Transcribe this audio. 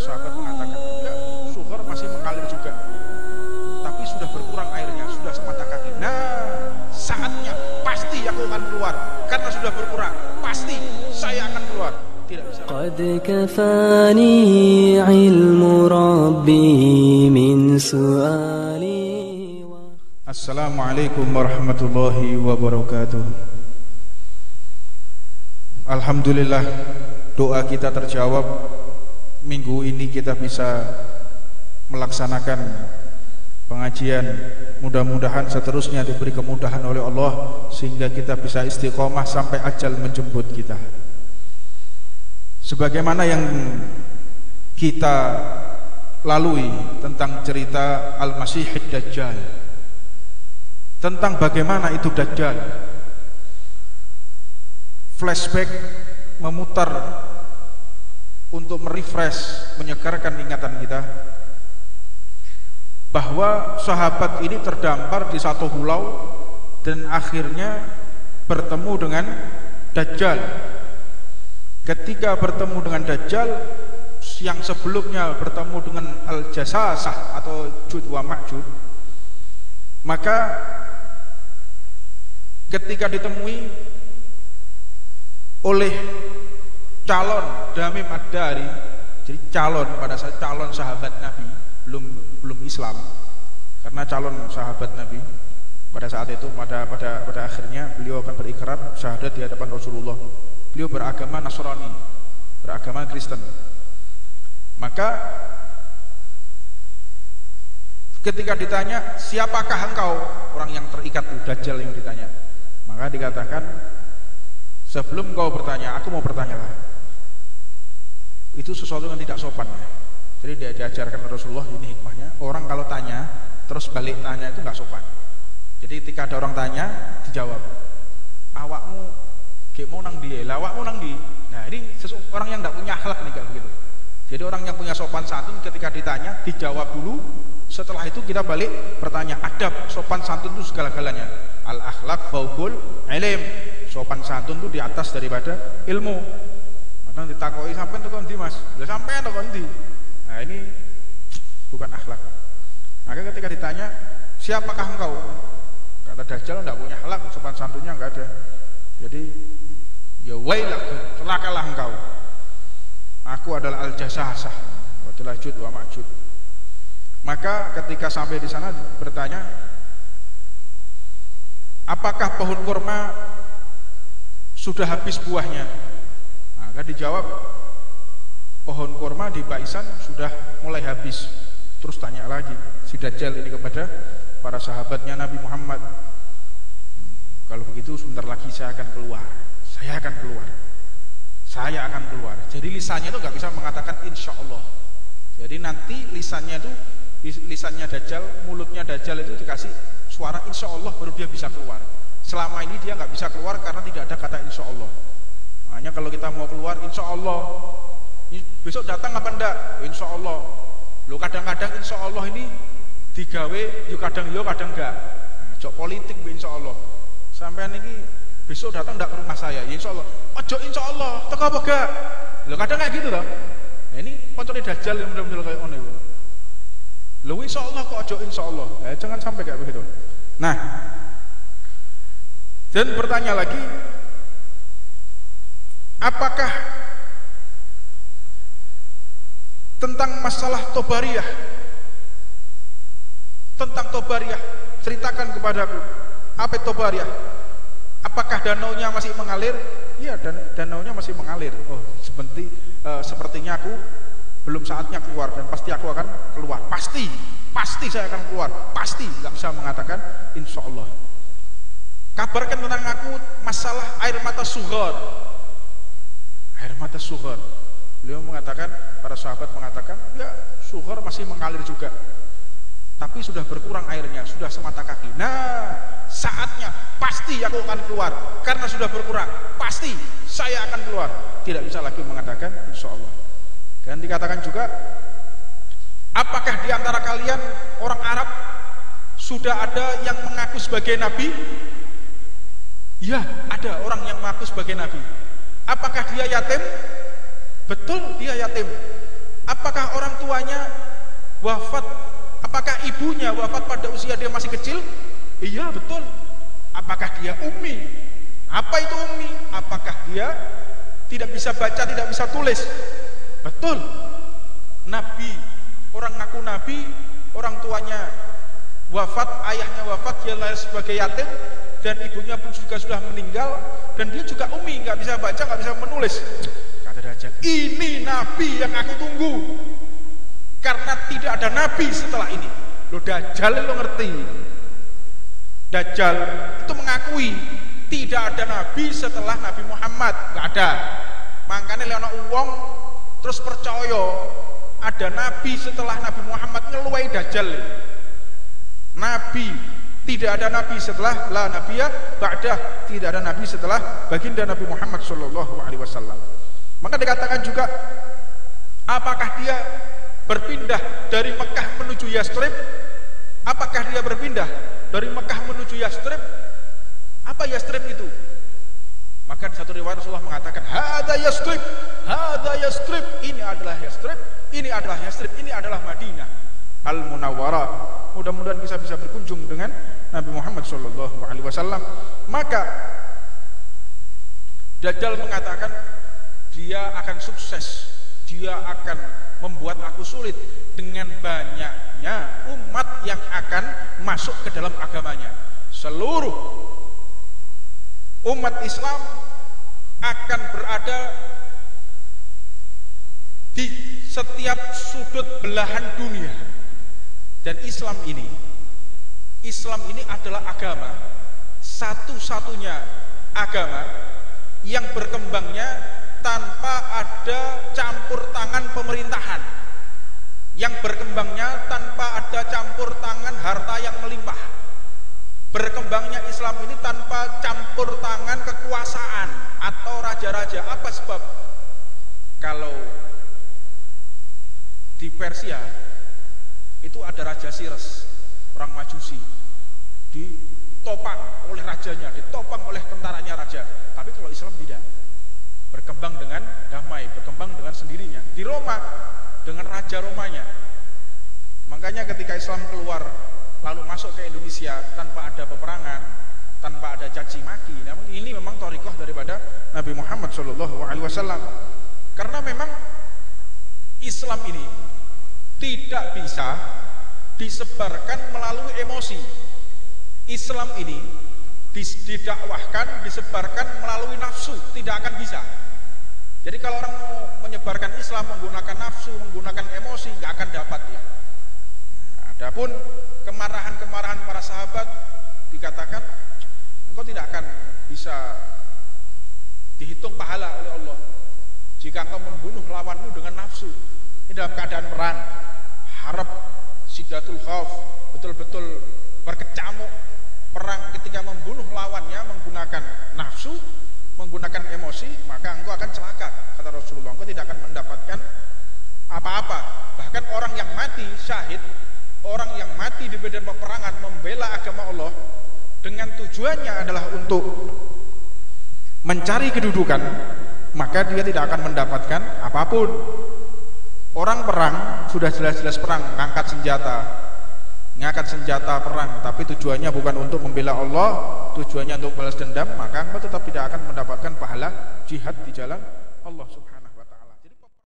sahabat mengatakan, ya, Suhor masih mengalir juga, tapi sudah berkurang airnya, sudah semata kaki. Nah, saatnya pasti aku akan keluar, karena sudah berkurang, pasti saya akan keluar. Tidak bisa. Qad kafani ilmu Rabbi min su'ali. Assalamualaikum warahmatullahi wabarakatuh. Alhamdulillah, doa kita terjawab. Minggu ini kita bisa melaksanakan pengajian. Mudah-mudahan seterusnya diberi kemudahan oleh Allah, sehingga kita bisa istiqomah sampai ajal menjemput kita. Sebagaimana yang kita lalui tentang cerita Al-Masihid Dajjal, tentang bagaimana itu Dajjal, flashback, memutar untuk merefresh, menyegarkan ingatan kita bahwa sahabat ini terdampar di satu pulau dan akhirnya bertemu dengan Dajjal. Ketika bertemu dengan Dajjal, yang sebelumnya bertemu dengan Al-Jasasah atau Jud wa Ma'jud, maka ketika ditemui oleh calon Damim Ad-Dari, jadi calon pada saat calon sahabat Nabi, belum Islam, karena calon sahabat Nabi pada saat itu, pada akhirnya beliau akan berikrar syahadat di hadapan Rasulullah. Beliau beragama Nasrani, beragama Kristen. Maka ketika ditanya, siapakah engkau, orang yang terikat itu Dajjal yang ditanya, maka dikatakan, sebelum kau bertanya, aku mau bertanya lah. Itu sesuatu yang tidak sopan. Jadi dia diajarkan Rasulullah, ini hikmahnya, orang kalau tanya terus balik tanya itu nggak sopan. Jadi ketika ada orang tanya, dijawab, awakmu kayak mau nang dia, awakmu nang di. Nah, ini orang yang tidak punya akhlak nih, kayak begitu. Jadi orang yang punya sopan santun ketika ditanya dijawab dulu, setelah itu kita balik bertanya. Adab, sopan santun itu segala-galanya. Al akhlak fauqul ilm, sopan santun itu di atas daripada ilmu. Kadang ditakoi sampean tekan ndi Mas? Lah sampean tekan ndi? Nah, ini bukan akhlak. Maka ketika ditanya, siapakah engkau? Kata Dajjal, enggak punya akhlak, sopan santunnya enggak ada. Jadi ya wailak, celakalah engkau. Aku adalah Al-Jasasah, adalah Jud wa Ma'jud. Maka ketika sampai di sana bertanya, apakah pohon kurma sudah habis buahnya? Maka dijawab, pohon kurma di Baisan sudah mulai habis. Terus tanya lagi si Dajjal ini kepada para sahabatnya Nabi Muhammad, kalau begitu sebentar lagi saya akan keluar, saya akan keluar, saya akan keluar. Jadi lisannya itu nggak bisa mengatakan insya Allah. Jadi nanti lisannya itu, lisannya Dajjal, mulutnya Dajjal itu dikasih suara insya Allah baru dia bisa keluar. Selama ini dia nggak bisa keluar karena tidak ada kata insya Allah. Hanya kalau kita mau keluar insya Allah, besok datang apa enggak? Insya Allah. Lo kadang-kadang insya Allah ini digawe, yuk kadang enggak. Jok politik insya Allah. Sampai ini besok datang enggak ke rumah saya? Ya insya Allah. Ojo insya Allah, teko apa enggak? Lo kadang kayak gitu loh. Nah, ini koncone Dajjal yang benar-benar kayak ono itu. Lo insya Allah kok ojo insya Allah. Jangan sampai kayak begitu. Nah, dan bertanya lagi, apakah tentang masalah Tobariyah, tentang Tobariyah, ceritakan kepadaku, apa Tobariyah? Apakah danaunya masih mengalir? Iya, danaunya masih mengalir. Oh, sepertinya aku belum saatnya keluar, dan pasti aku akan keluar. Pasti saya akan keluar. Pasti, nggak bisa mengatakan insya Allah. Kabarkan tentang aku masalah air mata sughar. Air mata sughar. Beliau mengatakan, para sahabat mengatakan, ya sughar masih mengalir juga, tapi sudah berkurang airnya, sudah semata kaki. Nah, saatnya pasti aku akan keluar, karena sudah berkurang, pasti saya akan keluar. Tidak bisa lagi mengatakan insya Allah. Dan dikatakan juga, apakah di antara kalian orang Arab sudah ada yang mengaku sebagai nabi? Ya, ada orang yang mengaku sebagai nabi. Apakah dia yatim? Betul, dia yatim. Apakah orang tuanya wafat? Apakah ibunya wafat pada usia dia masih kecil? Iya, betul. Apakah dia ummi? Apa itu ummi? Apakah dia tidak bisa baca, tidak bisa tulis? Betul. Nabi, orang ngaku nabi, orang tuanya wafat, ayahnya wafat, dia lahir sebagai yatim, dan ibunya pun juga sudah meninggal, dan dia juga ummi, nggak bisa baca, nggak bisa menulis. Kata Dajjal, ini nabi yang aku tunggu, karena tidak ada nabi setelah ini. Lo Dajjal, lo ngerti? Dajjal itu mengakui tidak ada nabi setelah Nabi Muhammad, nggak ada. Makanya leona uwong terus percaya ada nabi setelah Nabi Muhammad, ngeluai Dajjal. Nabi, tidak ada nabi setelah la nabiyya ba'dah, tidak ada nabi setelah baginda Nabi Muhammad sallallahu alaihi wasallam. Maka dikatakan juga, apakah dia berpindah dari Mekah menuju Yastrib? Apakah dia berpindah dari Mekah menuju Yastrib? Apa Yastrib itu? Maka di satu riwayat Rasulullah mengatakan, hadza Yastrib, hadza Yastrib, ini adalah Yastrib, ini adalah Yastrib, ini adalah Madinah Al-Munawwarah. Mudah-mudahan bisa berkunjung dengan Nabi Muhammad sallallahu alaihi wasallam. Maka Dajjal mengatakan dia akan sukses, dia akan membuat aku sulit dengan banyaknya umat yang akan masuk ke dalam agamanya. Seluruh umat Islam akan berada di setiap sudut belahan dunia. Dan Islam ini adalah agama satu-satunya agama yang berkembangnya tanpa ada campur tangan pemerintahan, yang berkembangnya tanpa ada campur tangan harta yang melimpah. Berkembangnya Islam ini tanpa campur tangan kekuasaan atau raja-raja. Apa sebab? Kalau di Persia itu ada Raja Sires, orang Majusi, ditopang oleh rajanya, ditopang oleh tentaranya raja. Tapi kalau Islam tidak, berkembang dengan damai, berkembang dengan sendirinya. Di Roma dengan raja Romanya. Makanya ketika Islam keluar lalu masuk ke Indonesia tanpa ada peperangan, tanpa ada caci maki, namun ini memang thariqah daripada Nabi Muhammad SAW. Karena memang Islam ini tidak bisa disebarkan melalui emosi. Islam ini didakwahkan, disebarkan melalui nafsu, tidak akan bisa. Jadi kalau orang mau menyebarkan Islam menggunakan nafsu, menggunakan emosi, nggak akan dapat ya. Adapun kemarahan-kemarahan para sahabat dikatakan engkau tidak akan bisa dihitung pahala oleh Allah jika engkau membunuh lawanmu dengan nafsu. Ini dalam keadaan perang, harap sidatul khauf, betul-betul berkecamuk perang. Ketika membunuh lawannya menggunakan nafsu, menggunakan emosi, maka engkau akan celaka, kata Rasulullah. Engkau tidak akan mendapatkan apa-apa. Bahkan orang yang mati syahid, orang yang mati di medan peperangan membela agama Allah dengan tujuannya adalah untuk mencari kedudukan, maka dia tidak akan mendapatkan apapun. Orang perang sudah jelas-jelas perang, ngangkat senjata perang, tapi tujuannya bukan untuk membela Allah, tujuannya untuk balas dendam, maka engkau tetap tidak akan mendapatkan pahala jihad di jalan Allah Subhanahu